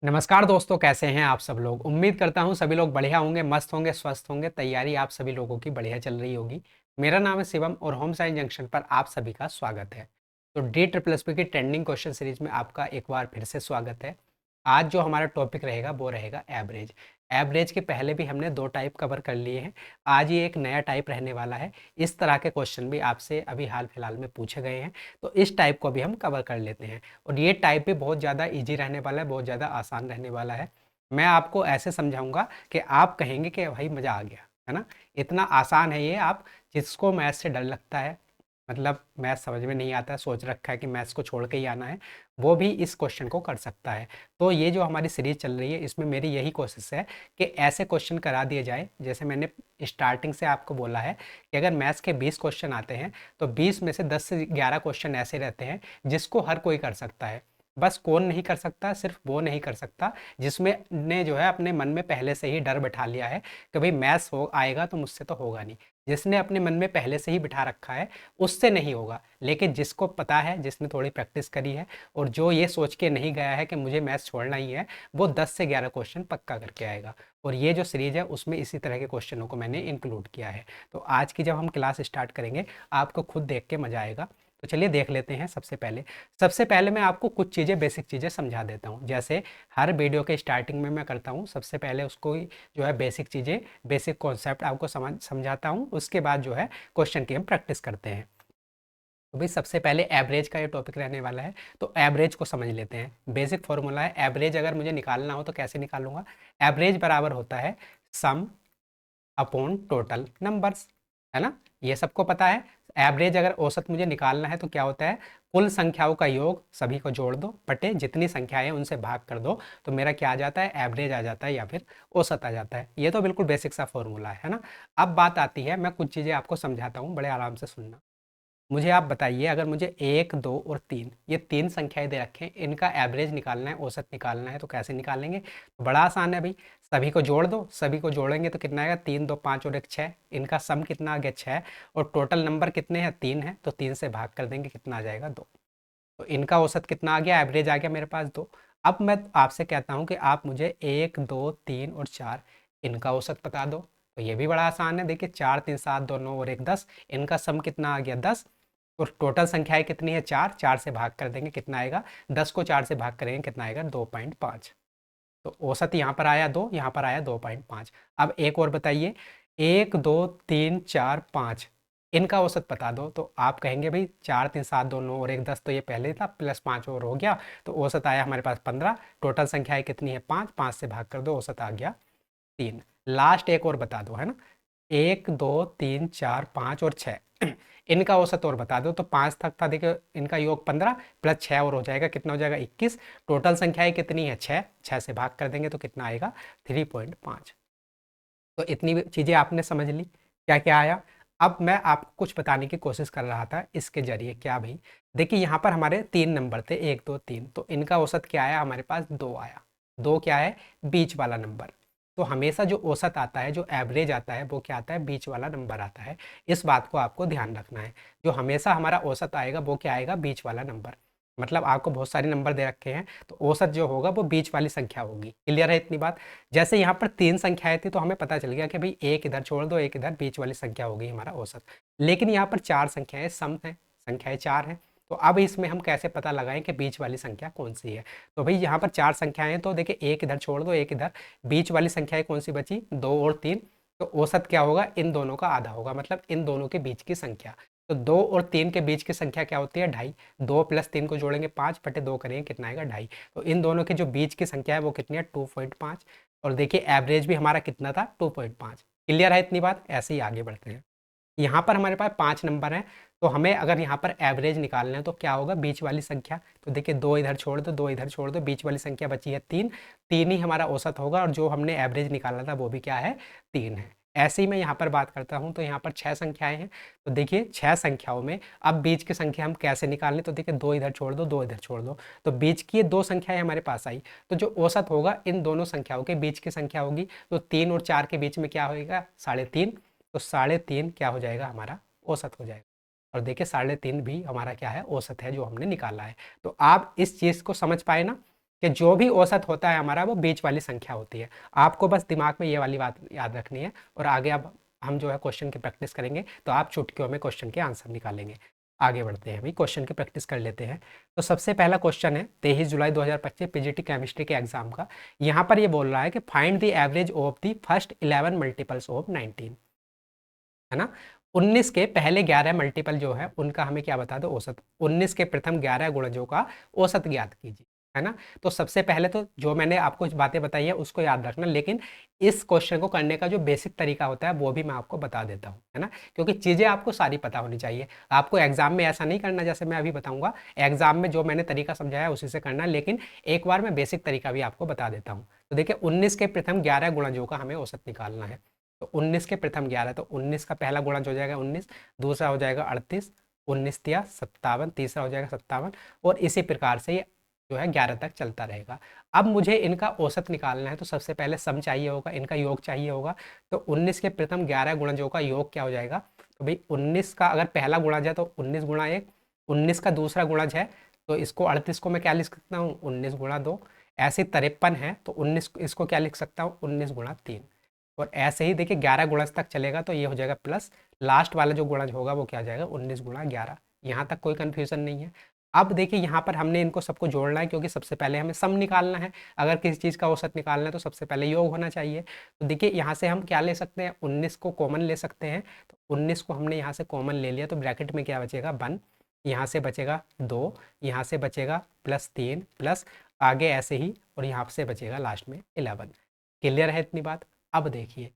नमस्कार दोस्तों, कैसे हैं आप सब लोग। उम्मीद करता हूं सभी लोग बढ़िया होंगे, मस्त होंगे, स्वस्थ होंगे। तैयारी आप सभी लोगों की बढ़िया चल रही होगी। मेरा नाम है शिवम और होम साइंस जंक्शन पर आप सभी का स्वागत है। तो डी ट्रिपल एस पी की ट्रेंडिंग क्वेश्चन सीरीज में आपका एक बार फिर से स्वागत है। आज जो हमारा टॉपिक रहेगा वो रहेगा एवरेज। एवरेज के पहले भी हमने दो टाइप कवर कर लिए हैं। आज ये एक नया टाइप रहने वाला है। इस तरह के क्वेश्चन भी आपसे अभी हाल फिलहाल में पूछे गए हैं, तो इस टाइप को भी हम कवर कर लेते हैं। और ये टाइप भी बहुत ज़्यादा इजी रहने वाला है, बहुत ज़्यादा आसान रहने वाला है। मैं आपको ऐसे समझाऊंगा कि आप कहेंगे कि भाई मज़ा आ गया, है ना। इतना आसान है ये। आप जिसको मैथ से डर लगता है, मतलब मैथ समझ में नहीं आता है, सोच रखा है कि मैथ्स को छोड़ के ही आना है, वो भी इस क्वेश्चन को कर सकता है। तो ये जो हमारी सीरीज चल रही है, इसमें मेरी यही कोशिश है कि ऐसे क्वेश्चन करा दिए जाए। जैसे मैंने स्टार्टिंग से आपको बोला है कि अगर मैथ्स के 20 क्वेश्चन आते हैं तो 20 में से 10 से 11 क्वेश्चन ऐसे रहते हैं जिसको हर कोई कर सकता है। बस कौन नहीं कर सकता, सिर्फ वो नहीं कर सकता जिसमें ने जो है अपने मन में पहले से ही डर बैठा लिया है कि भाई मैथ्स हो आएगा तो मुझसे तो होगा नहीं। जिसने अपने मन में पहले से ही बिठा रखा है उससे नहीं होगा। लेकिन जिसको पता है, जिसने थोड़ी प्रैक्टिस करी है और जो ये सोच के नहीं गया है कि मुझे मैथ्स छोड़ना ही है, वो 10 से 11 क्वेश्चन पक्का करके आएगा। और ये जो सीरीज है उसमें इसी तरह के क्वेश्चनों को मैंने इंक्लूड किया है। तो आज की जब हम क्लास स्टार्ट करेंगे आपको खुद देख के मज़ा आएगा। तो चलिए देख लेते हैं। सबसे पहले मैं आपको कुछ चीज़ें, बेसिक चीज़ें समझा देता हूँ। जैसे हर वीडियो के स्टार्टिंग में मैं करता हूँ, सबसे पहले उसको जो है बेसिक चीज़ें, बेसिक कॉन्सेप्ट आपको समझाता हूँ। उसके बाद जो है क्वेश्चन की हम प्रैक्टिस करते हैं। तो भाई सबसे पहले एवरेज का ये टॉपिक रहने वाला है। तो एवरेज को समझ लेते हैं। बेसिक फॉर्मूला है, एवरेज अगर मुझे निकालना हो तो कैसे निकालूंगा। एवरेज बराबर होता है सम अपॉन टोटल नंबर्स, है ना। ये सबको पता है। एवरेज अगर औसत मुझे निकालना है तो क्या होता है, कुल संख्याओं का योग सभी को जोड़ दो बटे जितनी संख्याएं उनसे भाग कर दो, तो मेरा क्या आ जाता है, एवरेज आ जाता है या फिर औसत आ जाता है। ये तो बिल्कुल बेसिक सा फॉर्मूला है ना। अब बात आती है, मैं कुछ चीज़ें आपको समझाता हूँ, बड़े आराम से सुनना। मुझे आप बताइए, अगर मुझे एक, दो और तीन, ये तीन संख्याएं दे रखें, इनका एवरेज निकालना है, औसत निकालना है, तो कैसे निकालेंगे। तो बड़ा आसान है भाई। सभी को जोड़ दो, सभी को जोड़ेंगे तो कितना आएगा, तीन, दो, पाँच और एक छः। इनका सम कितना आ गया, छः। और टोटल नंबर कितने हैं, तीन है, तो तीन से भाग कर देंगे, कितना आ जाएगा, दो। तो इनका औसत कितना आ गया, एवरेज आ गया मेरे पास, दो। अब मैं आपसे कहता हूँ कि आप मुझे एक, दो, तीन और चार, इनका औसत बता दो। तो ये भी बड़ा आसान है। देखिए, चार, तीन, सात, दो, नौ और एक, 10। इनका सम कितना आ गया, 10। और टोटल संख्याएं कितनी है, चार। चार से भाग कर देंगे, कितना आएगा, 10 को चार से भाग करेंगे, कितना आएगा, 2.5। तो औसत यहाँ पर आया दो, यहाँ पर आया 2.5। अब एक और बताइए, एक, दो, तीन, चार, पाँच, इनका औसत बता दो। तो आप कहेंगे भाई चार, तीन, सात, दो, नौ और एक, 10, तो ये पहले ही था, प्लस पाँच और हो गया, तो औसत आया हमारे पास 15। टोटल संख्याएं कितनी है, पाँच। पाँच से भाग कर दो, औसत आ गया तीन। लास्ट एक और बता दो, है ना। एक, दो, तीन, चार, पाँच और छः, इनका औसत और बता दो। तो पाँच तक था, देखो इनका योग 15 प्लस छः और हो जाएगा, कितना हो जाएगा, 21। टोटल संख्याएं कितनी है, छः। छः से भाग कर देंगे तो कितना आएगा, 3.5। तो इतनी चीज़ें आपने समझ ली, क्या क्या आया। अब मैं आपको कुछ बताने की कोशिश कर रहा था इसके जरिए। क्या भाई, देखिए यहाँ पर हमारे तीन नंबर थे, एक, दो, तीन। तो इनका औसत क्या आया, हमारे पास दो आया। दो क्या है, बीच वाला नंबर। तो हमेशा जो औसत आता है, जो एवरेज आता है, वो क्या आता है, बीच वाला नंबर आता है। इस बात को आपको ध्यान रखना है। जो हमेशा हमारा औसत आएगा वो क्या आएगा, बीच वाला नंबर। मतलब आपको बहुत सारे नंबर दे रखे हैं, तो औसत जो होगा वो बीच वाली संख्या होगी। क्लियर है इतनी बात। जैसे यहाँ पर तीन संख्याएं थी तो हमें पता चल गया कि भाई एक इधर छोड़ दो, एक इधर, बीच वाली संख्या होगी हमारा औसत। लेकिन यहाँ पर चार संख्याएं सम हैं, संख्याएं चार हैं। तो अब इसमें हम कैसे पता लगाएं कि बीच वाली संख्या कौन सी है। तो भाई यहाँ पर चार संख्याएं हैं, तो देखिए एक इधर छोड़ दो, एक इधर, बीच वाली संख्याएं कौन सी बची, दो और तीन। तो औसत क्या होगा, इन दोनों का आधा होगा, मतलब इन दोनों के बीच की संख्या। तो दो और तीन के बीच की संख्या क्या होती है, ढाई। दो प्लस तीन को जोड़ेंगे, पाँच बटे दो करेंगे, कितना आएगा, ढाई। तो इन दोनों की जो बीच की संख्या है वो कितनी है, 2.5। और देखिए एवरेज भी हमारा कितना था, 2.5। क्लियर है इतनी बात। ऐसे ही आगे बढ़ते हैं। यहाँ पर हमारे पास पांच नंबर हैं, तो हमें अगर यहाँ पर एवरेज निकालना है तो क्या होगा, बीच वाली संख्या। तो देखिए दो इधर छोड़ दो, दो इधर छोड़ दो, बीच वाली संख्या बची है तीन। तीन ही हमारा औसत होगा, और जो हमने एवरेज निकाला था वो भी क्या है, तीन है। ऐसे ही मैं यहाँ पर बात करता हूँ, तो यहाँ पर छह संख्याएं हैं। तो देखिए छह संख्याओं में अब बीच की संख्या हम कैसे निकालें। तो देखिए दो इधर छोड़ दो, दो इधर छोड़ दो, तो बीच की ये दो संख्याएं हमारे पास आई। तो जो औसत होगा इन दोनों संख्याओं के बीच की संख्या होगी। तो तीन और चार के बीच में क्या होगा, 3.5। तो 3.5 क्या हो जाएगा, हमारा औसत हो जाएगा। और देखिए 3.5 भी हमारा क्या है, औसत है जो हमने निकाला है। तो आप इस चीज़ को समझ पाए ना, कि जो भी औसत होता है हमारा वो बीच वाली संख्या होती है। आपको बस दिमाग में ये वाली बात याद रखनी है, और आगे अब हम जो है क्वेश्चन की प्रैक्टिस करेंगे, तो आप चुटकियों में क्वेश्चन के आंसर निकालेंगे। आगे बढ़ते हैं, अभी क्वेश्चन की प्रैक्टिस कर लेते हैं। तो सबसे पहला क्वेश्चन है 23 जुलाई 2025 पीजीटी केमिस्ट्री के एग्जाम का। यहाँ पर ये बोल रहा है कि find the average of the first 11 multiples of 19, है ना। 19 के पहले 11 मल्टीपल जो है उनका हमें क्या बता दो, औसत। 19 के प्रथम 11 गुणजों का औसत ज्ञात कीजिए, है ना। तो सबसे पहले तो जो मैंने आपको बातें बताई है उसको याद रखना, लेकिन इस क्वेश्चन को करने का जो बेसिक तरीका होता है वो भी मैं आपको बता देता हूँ, है ना। क्योंकि चीज़ें आपको सारी पता होनी चाहिए। आपको एग्जाम में ऐसा नहीं करना जैसे मैं अभी बताऊंगा, एग्जाम में जो मैंने तरीका समझाया उसी से करना, लेकिन एक बार मैं बेसिक तरीका भी आपको बता देता हूँ। तो देखिए 19 के प्रथम 11 गुणजों का हमें औसत निकालना है। तो 19 के प्रथम 11, तो 19 का पहला गुणज हो जाएगा 19, दूसरा हो जाएगा 38, 19 तिया 57, तीसरा हो जाएगा 57, और इसी प्रकार से ये जो है 11 तक चलता रहेगा। अब मुझे इनका औसत निकालना है, तो सबसे पहले सम चाहिए होगा, इनका योग चाहिए होगा। तो 19 के प्रथम 11 गुणजों का योग क्या हो जाएगा, तो भाई 19 का अगर पहला गुणज है तो 19 गुणा 1, 19 का दूसरा गुणज है तो इसको 38 को मैं क्या लिख सकता हूँ, 19 गुणा 2। ऐसे 53 है तो 19 इसको क्या लिख सकता हूँ, 19 गुणा 3। और ऐसे ही देखिए 11 गुणज तक चलेगा तो ये हो जाएगा प्लस, लास्ट वाला जो गुणज होगा वो क्या हो जाएगा, 19 गुणा 11। यहाँ तक कोई कन्फ्यूजन नहीं है। अब देखिए यहाँ पर हमने इनको सबको जोड़ना है, क्योंकि सबसे पहले हमें सम निकालना है। अगर किसी चीज़ का औसत निकालना है तो सबसे पहले योग होना चाहिए। तो देखिए यहाँ से हम क्या ले सकते हैं, 19 को कॉमन ले सकते हैं। तो 19 को हमने यहाँ से कॉमन ले लिया, तो ब्रैकेट में क्या बचेगा 1, यहाँ से बचेगा 2, यहाँ से बचेगा प्लस 3, प्लस आगे ऐसे ही, और यहाँ से बचेगा लास्ट में 11। क्लियर है इतनी बात। अब देखिए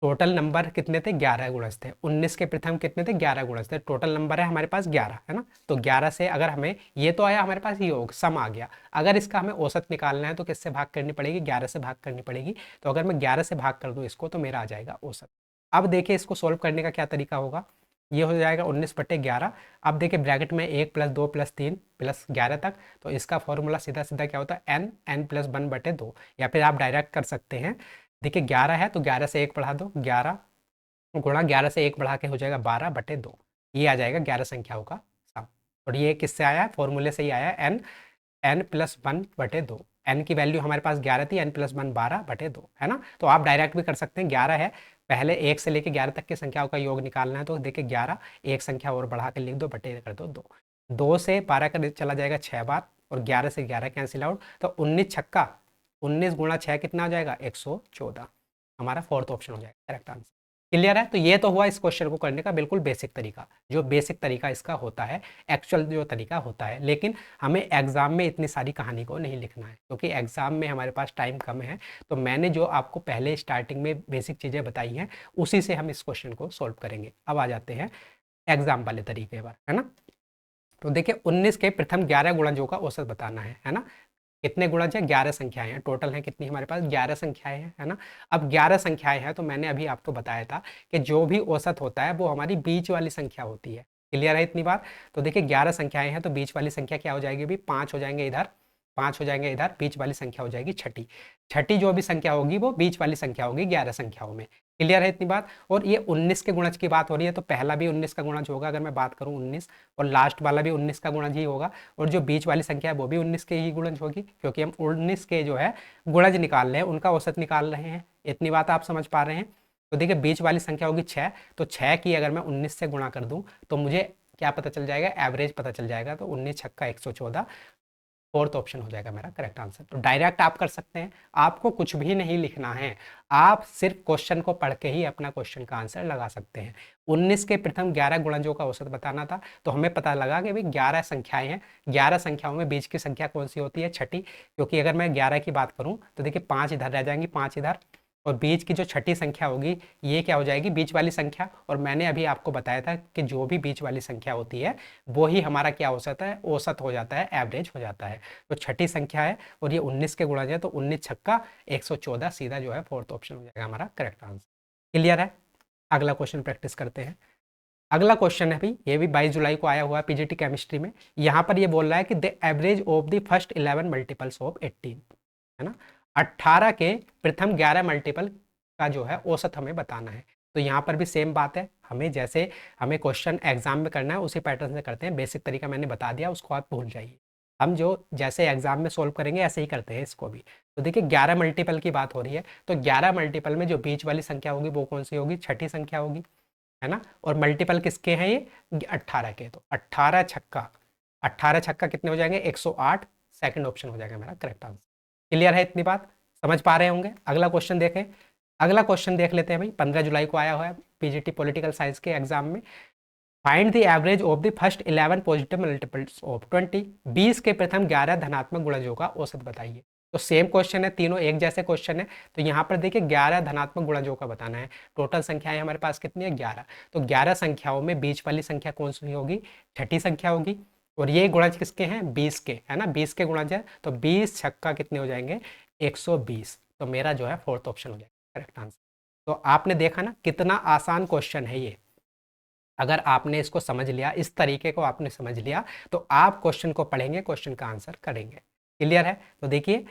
टोटल नंबर कितने थे, 11 गुणज थे। 19 के प्रथम कितने थे, 11 गुणज थे। टोटल नंबर है हमारे पास 11, है ना। तो 11 से अगर हमें ये तो आया हमारे पास योग, सम आ गया। अगर इसका हमें औसत निकालना है तो किससे भाग करनी पड़ेगी, 11 से भाग करनी पड़ेगी। तो अगर मैं 11 से भाग कर दूँ इसको तो मेरा आ जाएगा औसत। अब देखिए इसको सोल्व करने का क्या तरीका होगा, ये हो जाएगा 19/11। अब देखिए ब्रैकेट में 1 + 2 + 3 + 11 तक, तो इसका फॉर्मूला सीधा सीधा क्या होता है, n + 1/2। या फिर आप डायरेक्ट कर सकते हैं, देखिए 11 है तो 11 से 1 बढ़ा दो, 11 गुणा 11 से 1 बढ़ा के हो जाएगा 12/2। ये आ जाएगा 11 संख्याओं का सम। और ये किससे आया है, फॉर्मूले से ही आया है, n + 1/2। n की वैल्यू हमारे पास 11 थी, n + 1 12/2, है ना। तो आप डायरेक्ट भी कर सकते हैं, 11 है, पहले 1 से लेके 11 तक की संख्याओं का योग निकालना है। तो देखिए 11, एक संख्या और बढ़ा के लिख दो, बटे कर दो 2। 2 से 12 का चला जाएगा 6 बार, और 11 से 11 कैंसिल आउट, तो 19 छक्का 19 गुणा 6 कितना हो जाएगा, 114। हमारा फोर्थ ऑप्शन हो जाएगा करेक्ट आंसर। क्लियर है। तो ये तो हुआ इस क्वेश्चन को करने का बिल्कुल बेसिक तरीका, जो बेसिक तरीका इसका होता है, एक्चुअल जो तरीका होता है। लेकिन हमें एग्जाम में इतनी सारी कहानी को नहीं लिखना है, क्योंकि एग्जाम में हमारे पास टाइम कम है। तो मैंने जो आपको पहले स्टार्टिंग में बेसिक चीज़ें बताई हैं उसी से हम इस क्वेश्चन को सोल्व करेंगे। अब आ जाते हैं एग्जाम वाले तरीके पर, है ना। तो देखिए 19 के प्रथम 11 गुणजों का औसत बताना है ना। कितने गुणज है, 11 संख्याएं हैं। टोटल है कितनी हमारे पास, 11 संख्याएं हैं, है ना। अब 11 संख्याएं हैं तो मैंने अभी आपको बताया था कि जो भी औसत होता है वो हमारी बीच वाली संख्या होती है। क्लियर है इतनी बात। तो देखिए 11 संख्याएं हैं तो बीच वाली संख्या क्या हो जाएगी, भी 5 हो जाएंगे इधर, 5 हो जाएंगे इधर, बीच वाली संख्या हो जाएगी छठी। छठी जो भी संख्या होगी वो बीच वाली संख्या होगी 11 संख्याओं में। क्लियर है इतनी बात। और ये 19 के गुणज की बात हो रही है, तो पहला भी 19 का गुणज होगा अगर मैं बात करूं 19, और लास्ट वाला भी 19 का गुणज ही होगा। और जो बीच वाली संख्या है वो भी 19 के ही गुणज होगी, क्योंकि हम 19 के जो है गुणज निकाल रहे हैं, उनका औसत निकाल रहे हैं। इतनी बात आप समझ पा रहे हैं। तो देखिए बीच वाली संख्या होगी 6, तो 6 की अगर मैं 19 से गुणा कर दूं तो मुझे क्या पता चल जाएगा, एवरेज पता चल जाएगा। तो 19 छक्का 114, फोर्थ ऑप्शन हो जाएगा मेरा करेक्ट आंसर। तो डायरेक्ट आप कर सकते हैं, आपको कुछ भी नहीं लिखना है, आप सिर्फ क्वेश्चन को पढ़ के ही अपना क्वेश्चन का आंसर लगा सकते हैं। 19 के प्रथम 11 गुणजों का औसत बताना था, तो हमें पता लगा कि भाई 11 संख्याएं हैं। 11 संख्याओं में बीच की संख्या कौन सी होती है, छठी। क्योंकि अगर मैं 11 की बात करूं तो देखिए 5 इधर रह जाएंगी, 5 इधर, और बीच की जो छठी संख्या होगी ये क्या हो जाएगी, बीच वाली संख्या। और मैंने अभी आपको बताया था कि जो भी बीच वाली संख्या होती है वो ही हमारा क्या हो जाता है, औसत हो जाता है, एवरेज हो जाता है। तो छठी संख्या है और ये 19 के गुणज है, तो 19 छक्का 114 सीधा जो है फोर्थ ऑप्शन हो जाएगा हमारा करेक्ट आंसर। क्लियर है। अगला क्वेश्चन प्रैक्टिस करते हैं। अगला क्वेश्चन है भाई, ये भी 22 जुलाई को आया हुआ है पीजीटी केमिस्ट्री में। यहाँ पर ये बोल रहा है कि the average of the first 11 multiples of 18, है ना। 18 के प्रथम 11 मल्टीपल का जो है औसत हमें बताना है। तो यहाँ पर भी सेम बात है, हमें जैसे हमें क्वेश्चन एग्जाम में करना है उसी पैटर्न से करते हैं। बेसिक तरीका मैंने बता दिया, उसको आप भूल जाइए। हम जो जैसे एग्जाम में सोल्व करेंगे ऐसे ही करते हैं इसको भी। तो देखिए 11 मल्टीपल की बात हो रही है, तो 11 मल्टीपल में जो बीच वाली संख्या होगी वो कौन सी होगी, छठी संख्या होगी, है ना। और मल्टीपल किसके हैं ये, 18 के। तो 18 छक्का, 18 छक्का कितने हो जाएंगे, 108। सेकंड ऑप्शन हो जाएगा मेरा करेक्ट आंसर। क्लियर है, इतनी बात समझ पा रहे होंगे। अगला क्वेश्चन देखें, अगला क्वेश्चन देख लेते हैं भाई, 15 जुलाई को आया हुआ है पीजीटी पॉलिटिकल साइंस के एग्जाम में। Find the average of the first 11 positive multiples of 20, 20 के प्रथम 11 धनात्मक गुणजों का औसत बताइए। तो सेम क्वेश्चन है, तीनों एक जैसे क्वेश्चन है। तो यहाँ पर देखिए 11 धनात्मक गुणजों का बताना है। टोटल संख्याएं हमारे पास कितनी है, 11। तो 11 संख्याओं में बीच वाली संख्या कौन सी होगी, छठी संख्या होगी। और ये गुणज किसके हैं, 20 के, है ना, 20 के गुणज है। तो 20 छक्का कितने हो जाएंगे, 120। तो मेरा जो है फोर्थ ऑप्शन हो जाएगा करेक्ट आंसर। तो आपने देखा ना कितना आसान क्वेश्चन है ये। अगर आपने इसको समझ लिया, इस तरीके को आपने समझ लिया, तो आप क्वेश्चन को पढ़ेंगे, क्वेश्चन का आंसर करेंगे। क्लियर है। तो देखिए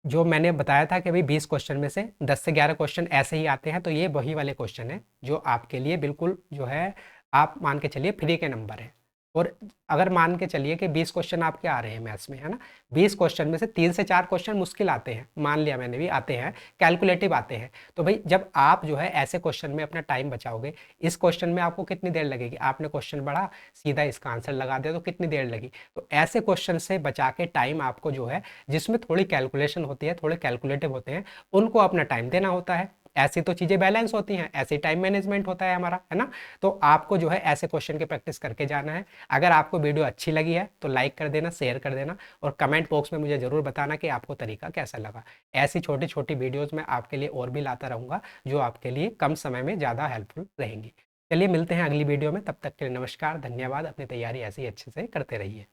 जो मैंने बताया था कि भाई 20 क्वेश्चन में से 10 से 11 क्वेश्चन ऐसे ही आते हैं, तो ये वही वाले क्वेश्चन है जो आपके लिए बिल्कुल जो है, आप मान के चलिए फ्री के नंबर है। और अगर मान के चलिए कि 20 क्वेश्चन आपके आ रहे हैं मैथ्स में, है ना, 20 क्वेश्चन में से 3 से 4 क्वेश्चन मुश्किल आते हैं, मान लिया मैंने भी आते हैं, कैलकुलेटिव आते हैं। तो भाई जब आप जो है ऐसे क्वेश्चन में अपना टाइम बचाओगे, इस क्वेश्चन में आपको कितनी देर लगेगी, आपने क्वेश्चन पढ़ा सीधा इसका आंसर लगा दिया तो कितनी देर लगी। तो ऐसे क्वेश्चन से बचा के टाइम आपको जो है, जिसमें थोड़ी कैलकुलेशन होती है, थोड़े कैलकुलेटिव होते हैं, उनको अपना टाइम देना होता है। ऐसी तो चीज़ें बैलेंस होती हैं, ऐसे टाइम मैनेजमेंट होता है हमारा, है ना। तो आपको जो है ऐसे क्वेश्चन की प्रैक्टिस करके जाना है। अगर आपको वीडियो अच्छी लगी है तो लाइक कर देना, शेयर कर देना, और कमेंट बॉक्स में मुझे ज़रूर बताना कि आपको तरीका कैसा लगा। ऐसी छोटी छोटी वीडियोज़ मैं आपके लिए और भी लाता रहूँगा, जो आपके लिए कम समय में ज़्यादा हेल्पफुल रहेंगी। चलिए मिलते हैं अगली वीडियो में, तब तक के लिए नमस्कार, धन्यवाद। अपनी तैयारी ऐसे ही अच्छे से करते रहिए।